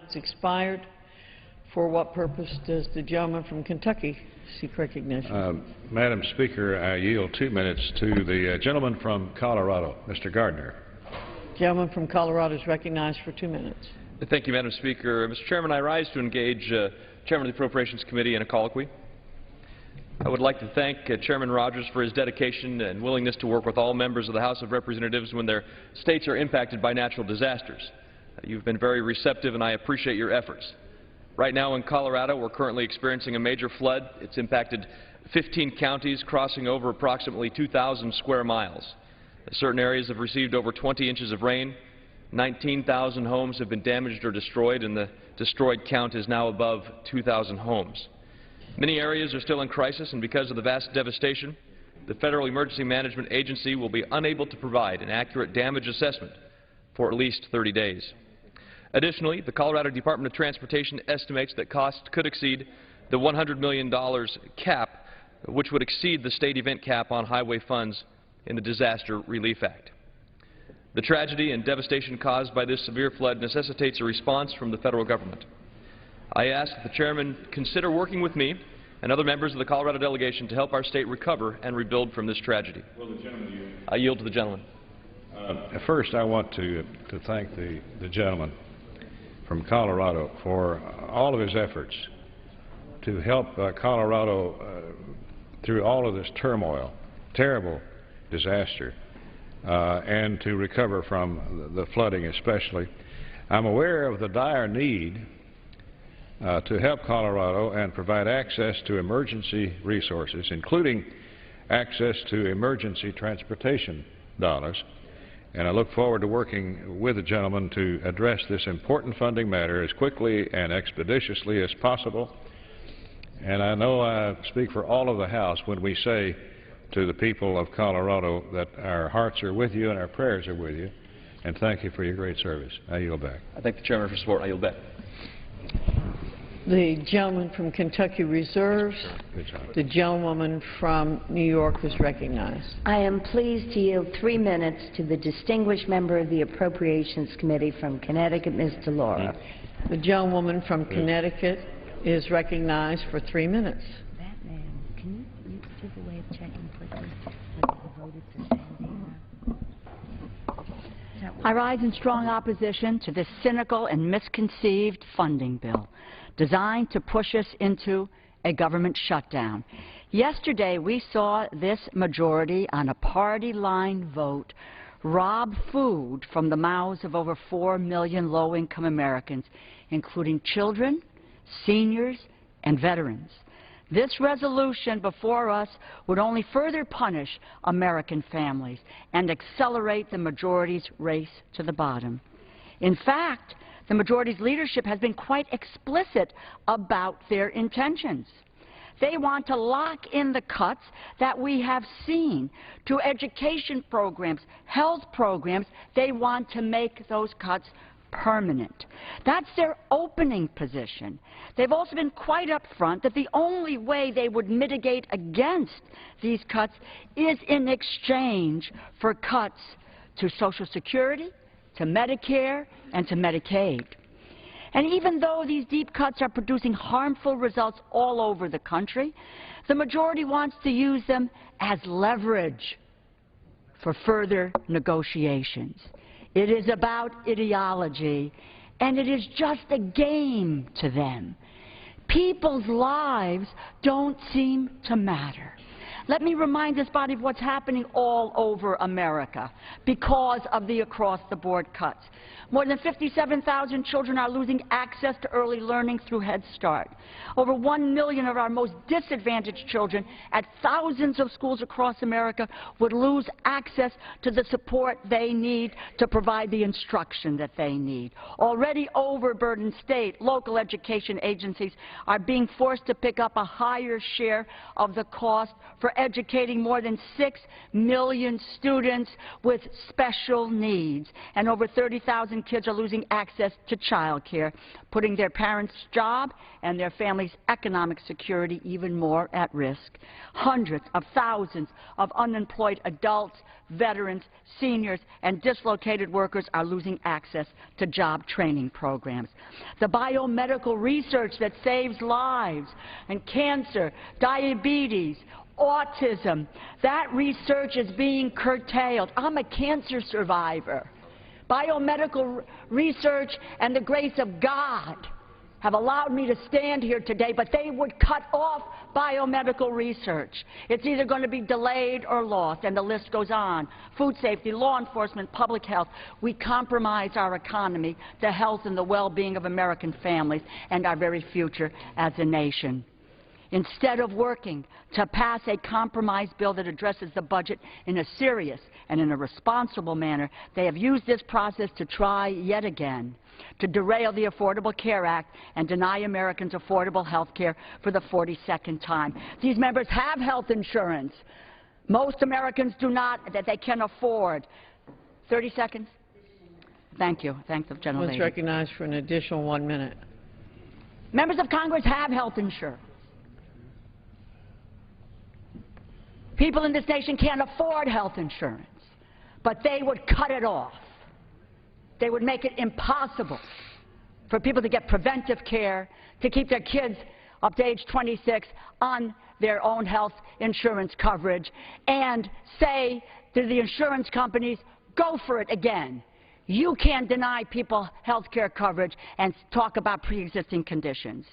B: It's expired. For what purpose does the gentleman from Kentucky seek recognition?
I: Madam Speaker, I yield 2 minutes to the gentleman from Colorado, Mr. Gardner.
B: Gentleman from Colorado is recognized for 2 minutes.
R: Thank you, Madam Speaker. Mr. Chairman, I rise to engage Chairman of the Appropriations Committee in a colloquy. I would like to thank Chairman Rogers for his dedication and willingness to work with all members of the House of Representatives when their states are impacted by natural disasters. You've been very receptive, and I appreciate your efforts. Right now in Colorado, we're currently experiencing a major flood. It's impacted 15 counties, crossing over approximately 2,000 square miles. Certain areas have received over 20 inches of rain. 19,000 homes have been damaged or destroyed, and the destroyed count is now above 2,000 homes. Many areas are still in crisis, and because of the vast devastation, the Federal Emergency Management Agency will be unable to provide an accurate damage assessment for at least 30 days. Additionally, the Colorado Department of Transportation estimates that costs could exceed the $100 million cap, which would exceed the state event cap on highway funds in the Disaster Relief Act. The tragedy and devastation caused by this severe flood necessitates a response from the federal government. I ask that the Chairman consider working with me and other members of the Colorado delegation to help our state recover and rebuild from this tragedy.
I: Will the gentleman yield?
R: I yield to the gentleman.
I: First, I want to thank the gentleman from Colorado for all of his efforts to help Colorado through all of this turmoil, terrible disaster, and to recover from the flooding especially. I'm aware of the dire need to help Colorado and provide access to emergency resources, including access to emergency transportation dollars. And I look forward to working with the gentleman to address this important funding matter as quickly and expeditiously as possible. And I know I speak for all of the House when we say to the people of Colorado that our hearts are with you and our prayers are with you. And thank you for your great service. I yield back.
R: I thank the Chairman for support. I yield back.
B: The gentleman from Kentucky reserves. The gentlewoman from New York is recognized.
C: I am pleased to yield 3 minutes to the distinguished member of the Appropriations Committee from Connecticut, Ms. DeLaura.
B: The gentlewoman from Connecticut is recognized for 3 minutes.
C: Batman, can you do the way of checking quickly whether you voted for Sandy?
S: I rise in strong opposition to this cynical and misconceived funding bill designed to push us into a government shutdown. Yesterday, we saw this majority on a party-line vote rob food from the mouths of over 4 million low-income Americans, including children, seniors, and veterans. This resolution before us would only further punish American families and accelerate the majority's race to the bottom. In fact, the majority's leadership has been quite explicit about their intentions. They want to lock in the cuts that we have seen to education programs, health programs. They want to make those cuts permanent. That's their opening position. They've also been quite upfront that the only way they would mitigate against these cuts is in exchange for cuts to Social Security, to Medicare, and to Medicaid. And even though these deep cuts are producing harmful results all over the country, the majority wants to use them as leverage for further negotiations. It is about ideology, and it is just a game to them. People's lives don't seem to matter. Let me remind this body of what's happening all over America because of the across-the-board cuts. More than 57,000 children are losing access to early learning through Head Start. Over 1 million of our most disadvantaged children at thousands of schools across America would lose access to the support they need to provide the instruction that they need. Already overburdened state, local education agencies are being forced to pick up a higher share of the cost for educating more than 6 million students with special needs. And over 30,000 kids are losing access to child care, putting their parents' job and their family's economic security even more at risk. Hundreds of thousands of unemployed adults, veterans, seniors, and dislocated workers are losing access to job training programs. The biomedical research that saves lives and cancer, diabetes, autism, that research is being curtailed. I'm a cancer survivor. Biomedical research and the grace of God have allowed me to stand here today, but they would cut off biomedical research. It's either going to be delayed or lost, and the list goes on. Food safety, law enforcement, public health. We compromise our economy, the health and the well-being of American families, and our very future as a nation. Instead of working to pass a compromise bill that addresses the budget in a serious and in a responsible manner, they have used this process to try yet again to derail the Affordable Care Act and deny Americans affordable health care for the 42nd time. These members have health insurance. Most Americans do not, that they can afford. 30 seconds? Thank you. Thank the gentlelady.
B: Let's recognize for an additional 1 minute.
S: Members of Congress have health insurance. People in this nation can't afford health insurance, but they would cut it off. They would make it impossible for people to get preventive care, to keep their kids up to age 26 on their own health insurance coverage, and say to the insurance companies, go for it again. You can't deny people health care coverage and talk about pre-existing conditions.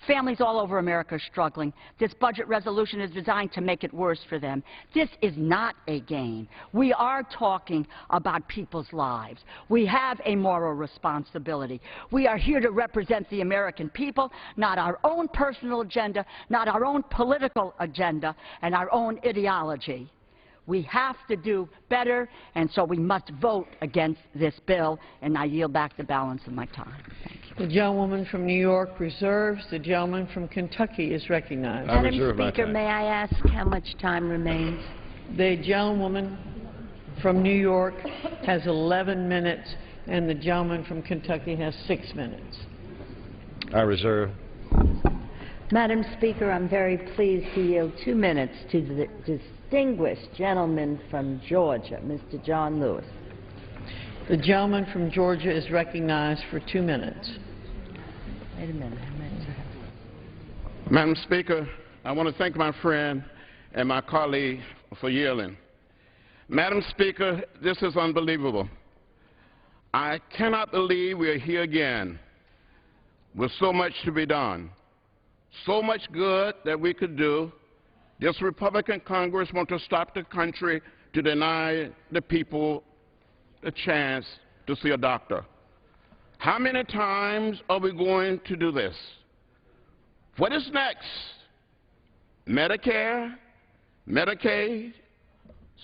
S: Families all over America are struggling. This budget resolution is designed to make it worse for them. This is not a game. We are talking about people's lives. We have a moral responsibility. We are here to represent the American people, not our own personal agenda, not our own political agenda, and our own ideology. We have to do better, and so we must vote against this bill, and I yield back the balance of my time. Thank you.
B: The gentlewoman from New York reserves. The gentleman from Kentucky is recognized.
C: Madam Speaker, may I ask how much time remains?
B: The gentlewoman from New York has 11 minutes, and the gentleman from Kentucky has 6 minutes.
I: I reserve.
C: Madam Speaker, I'm very pleased to yield 2 minutes to the distinguished gentleman from Georgia, Mr. John Lewis.
B: The gentleman from Georgia is recognized for 2 minutes.
C: Wait a minute.
T: Madam Speaker, I want to thank my friend and my colleague for yielding. Madam Speaker, this is unbelievable. I cannot believe we are here again with so much to be done, so much good that we could do. This Republican Congress wants to stop the country to deny the people the chance to see a doctor. How many times are we going to do this? What is next? Medicare, Medicaid,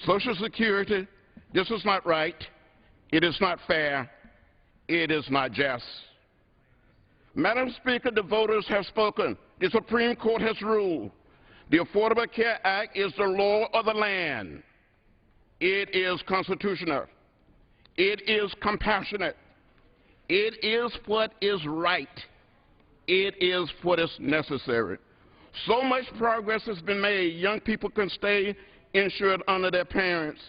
T: Social Security. This is not right. It is not fair. It is not just. Madam Speaker, the voters have spoken. The Supreme Court has ruled. The Affordable Care Act is the law of the land. It is constitutional. It is compassionate. It is what is right. It is what is necessary. So much progress has been made. Young people can stay insured under their parents.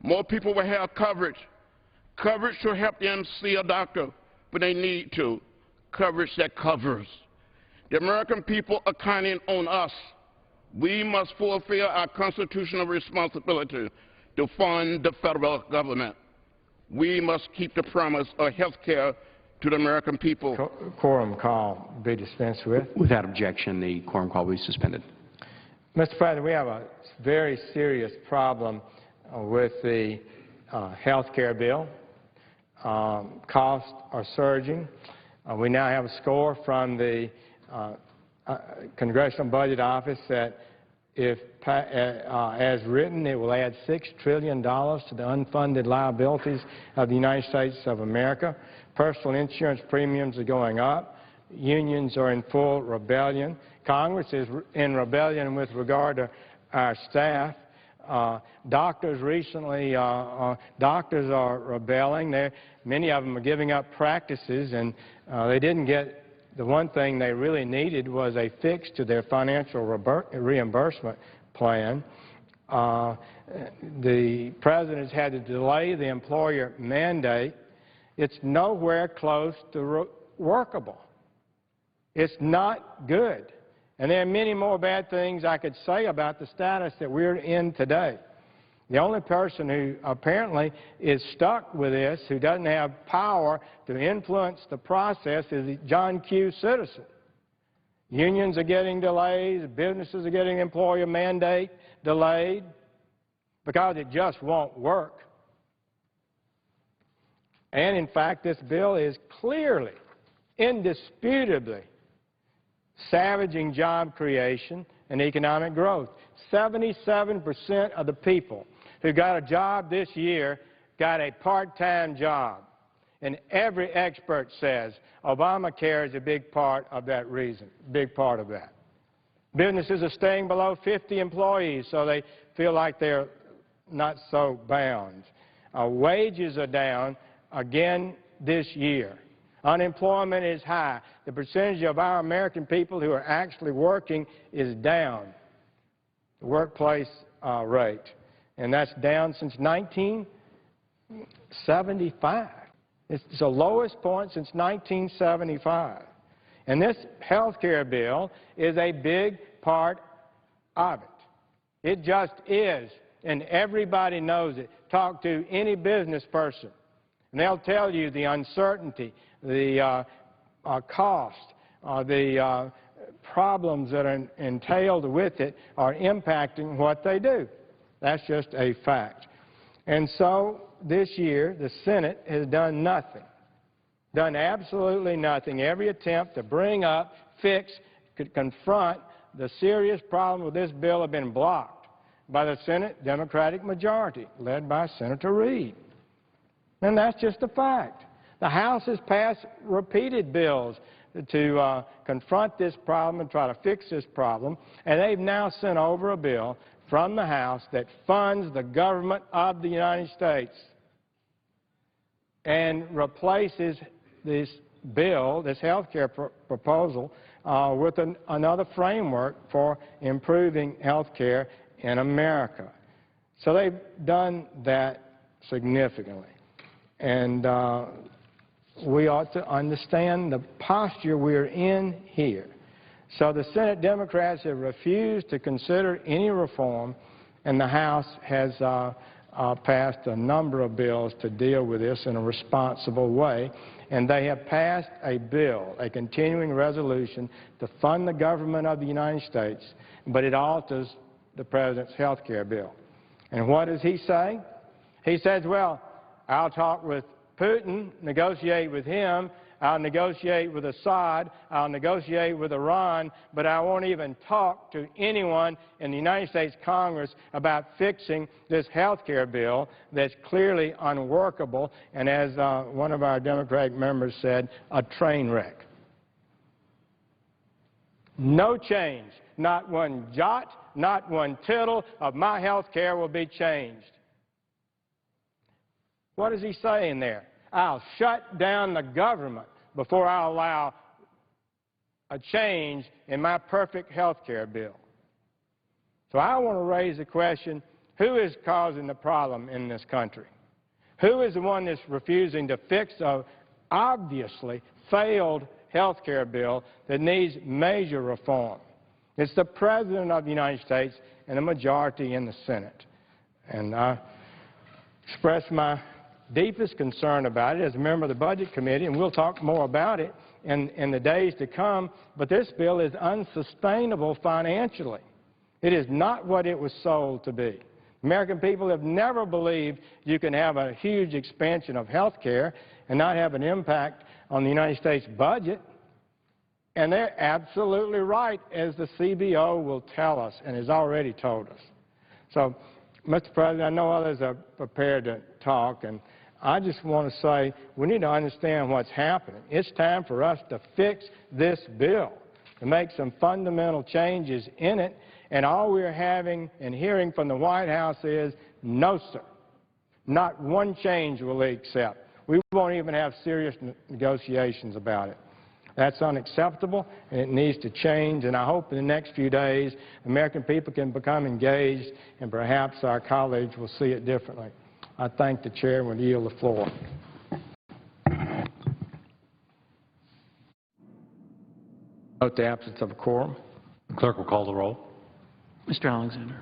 T: More people will have coverage. Coverage to help them see a doctor when they need to. Coverage that covers. The American people are counting on us. We must fulfill our constitutional responsibility to fund the federal government. We must keep the promise of health care to the American people.
U: Quorum call be dispensed with.
F: Without objection, the quorum call will be suspended.
U: Mr. President, we have a very serious problem with the health care bill. Costs are surging. We now have a score from the Congressional Budget Office that if as written, it will add $6 trillion to the unfunded liabilities of the United States of America. Personal insurance premiums are going up. Unions are in full rebellion. Congress is in rebellion with regard to our staff. Doctors recently, doctors are rebelling. Many of them are giving up practices, and they didn't get the one thing they really needed was a fix to their financial reimbursement plan. The President has had to delay the employer mandate. It's nowhere close to workable. It's not good. And there are many more bad things I could say about the status that we're in today. The only person who apparently is stuck with this, who doesn't have power to influence the process, is John Q. Citizen. Unions are getting delays, businesses are getting employer mandate delayed because it just won't work. And in fact, this bill is clearly, indisputably savaging job creation and economic growth. 77% of the people who got a job this year got a part-time job. And every expert says Obamacare is a big part of that reason, big part of that. Businesses are staying below 50 employees, so they feel like they're not so bound. Wages are down again this year. Unemployment is high. The percentage of our American people who are actually working is down, the workplace rate. And that's down since 1975. It's the lowest point since 1975. And this health care bill is a big part of it. It just is, and everybody knows it. Talk to any business person. And they'll tell you the uncertainty, the cost, the problems that are entailed with it are impacting what they do. That's just a fact. And so this year, the Senate has done nothing, done absolutely nothing. Every attempt to bring up, fix, could confront the serious problem with this bill have been blocked by the Senate Democratic majority, led by Senator Reid. And that's just a fact. The House has passed repeated bills to confront this problem and try to fix this problem, and they've now sent over a bill from the House that funds the government of the United States and replaces this bill, this health care proposal, with another framework for improving health care in America. So they've done that significantly. And we ought to understand the posture we're in here. So the Senate Democrats have refused to consider any reform, and the House has passed a number of bills to deal with this in a responsible way. And they have passed a bill, a continuing resolution, to fund the government of the United States, but it alters the President's health care bill. And what does he say? He says, well, I'll talk with Putin, negotiate with him, I'll negotiate with Assad, I'll negotiate with Iran, but I won't even talk to anyone in the United States Congress about fixing this health care bill that's clearly unworkable and, as one of our Democratic members said, a train wreck. No change, not one jot, not one tittle of my health care will be changed. What is he saying there? I'll shut down the government before I'll allow a change in my perfect health care bill. So I want to raise the question, who is causing the problem in this country? Who is the one that's refusing to fix an obviously failed health care bill that needs major reform? It's the President of the United States and the majority in the Senate. And I express my deepest concern about it as a member of the Budget Committee, and we'll talk more about it in the days to come, but this bill is unsustainable financially. It is not what it was sold to be. American people have never believed you can have a huge expansion of health care and not have an impact on the United States budget, and they're absolutely right, as the CBO will tell us and has already told us. So, Mr. President, I know others are prepared to talk, and I just want to say we need to understand what's happening. It's time for us to fix this bill, to make some fundamental changes in it, and all we're having and hearing from the White House is, no, sir, not one change will they accept. We won't even have serious negotiations about it. That's unacceptable, and it needs to change, and I hope in the next few days American people can become engaged, and perhaps our colleagues will see it differently. I thank the Chair and will yield the floor. Note the absence of a quorum.
L: The clerk will call the roll.
N: Mr. Alexander.